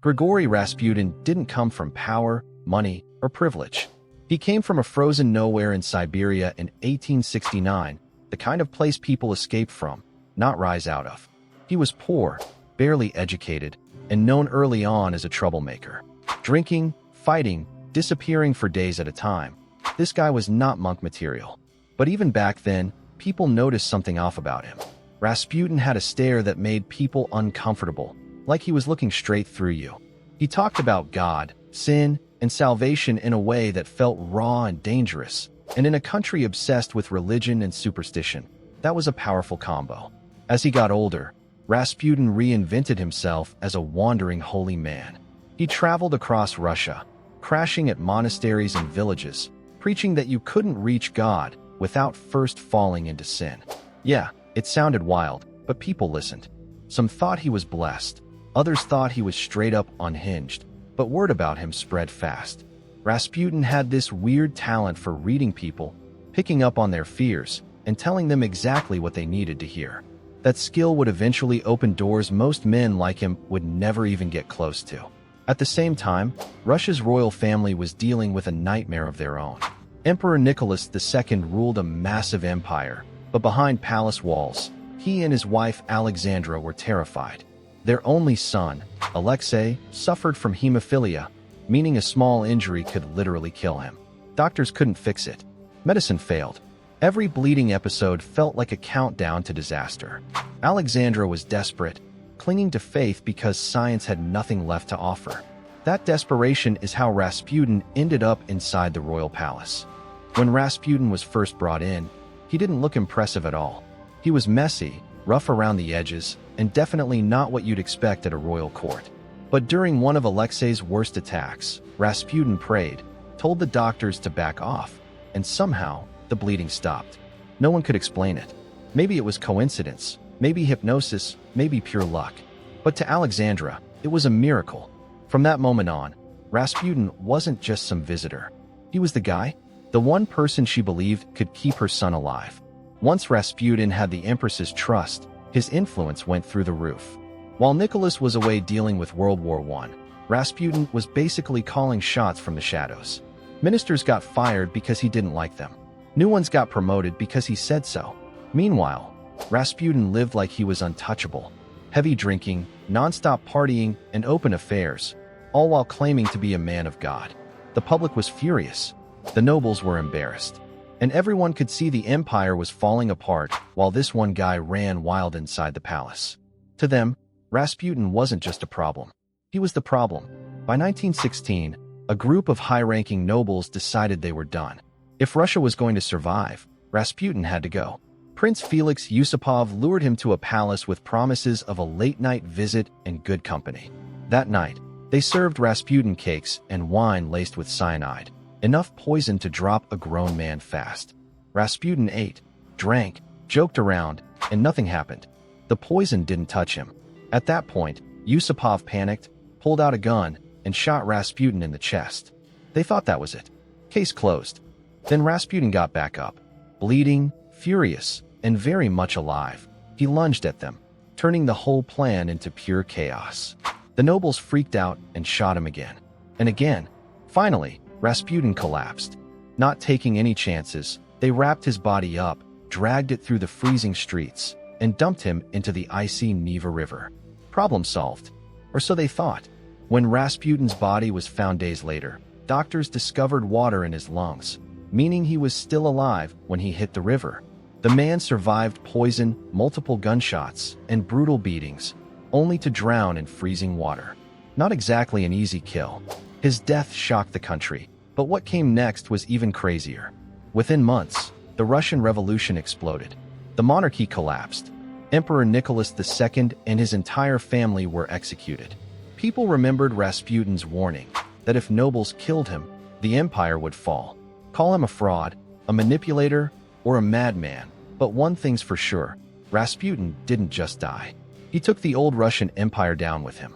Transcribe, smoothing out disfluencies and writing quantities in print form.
Grigori Rasputin didn't come from power, money, or privilege. He came from a frozen nowhere in Siberia in 1869, the kind of place people escape from, not rise out of. He was poor, barely educated, and known early on as a troublemaker. Drinking, fighting, disappearing for days at a time. This guy was not monk material. But even back then, people noticed something off about him. Rasputin had a stare that made people uncomfortable, like he was looking straight through you. He talked about God, sin, and salvation in a way that felt raw and dangerous, and in a country obsessed with religion and superstition, that was a powerful combo. As he got older, Rasputin reinvented himself as a wandering holy man. He traveled across Russia, crashing at monasteries and villages, preaching that you couldn't reach God without first falling into sin. Yeah, it sounded wild, but people listened. Some thought he was blessed, others thought he was straight up unhinged, but word about him spread fast. Rasputin had this weird talent for reading people, picking up on their fears, and telling them exactly what they needed to hear. That skill would eventually open doors most men like him would never even get close to. At the same time, Russia's royal family was dealing with a nightmare of their own. Emperor Nicholas II ruled a massive empire, but behind palace walls, he and his wife Alexandra were terrified. Their only son, Alexei, suffered from hemophilia, meaning a small injury could literally kill him. Doctors couldn't fix it. Medicine failed. Every bleeding episode felt like a countdown to disaster. Alexandra was desperate, clinging to faith because science had nothing left to offer. That desperation is how Rasputin ended up inside the royal palace. When Rasputin was first brought in, he didn't look impressive at all. He was messy, rough around the edges, and definitely not what you'd expect at a royal court. But during one of Alexei's worst attacks, Rasputin prayed, told the doctors to back off, and somehow, the bleeding stopped. No one could explain it. Maybe it was coincidence, maybe hypnosis, maybe pure luck. But to Alexandra, it was a miracle. From that moment on, Rasputin wasn't just some visitor. He was the guy, the one person she believed could keep her son alive. Once Rasputin had the Empress's trust, his influence went through the roof. While Nicholas was away dealing with World War I, Rasputin was basically calling shots from the shadows. Ministers got fired because he didn't like them. New ones got promoted because he said so. Meanwhile, Rasputin lived like he was untouchable. Heavy drinking, non-stop partying, and open affairs, all while claiming to be a man of God. The public was furious. The nobles were embarrassed. And everyone could see the empire was falling apart while this one guy ran wild inside the palace. To them, Rasputin wasn't just a problem. He was the problem. By 1916, a group of high-ranking nobles decided they were done. If Russia was going to survive, Rasputin had to go. Prince Felix Yusupov lured him to a palace with promises of a late-night visit and good company. That night, they served Rasputin cakes and wine laced with cyanide, enough poison to drop a grown man fast. Rasputin ate, drank, joked around, and nothing happened. The poison didn't touch him. At that point, Yusupov panicked, pulled out a gun, and shot Rasputin in the chest. They thought that was it. Case closed. Then Rasputin got back up, bleeding, furious, and very much alive. He lunged at them, turning the whole plan into pure chaos. The nobles freaked out and shot him again. And again. Finally, Rasputin collapsed. Not taking any chances, they wrapped his body up, dragged it through the freezing streets, and dumped him into the icy Neva River. Problem solved. Or so they thought. When Rasputin's body was found days later, doctors discovered water in his lungs, meaning he was still alive when he hit the river. The man survived poison, multiple gunshots, and brutal beatings, only to drown in freezing water. Not exactly an easy kill. His death shocked the country, but what came next was even crazier. Within months, the Russian Revolution exploded. The monarchy collapsed. Emperor Nicholas II and his entire family were executed. People remembered Rasputin's warning that if nobles killed him, the empire would fall. Call him a fraud, a manipulator, or a madman, but one thing's for sure, Rasputin didn't just die. He took the old Russian Empire down with him.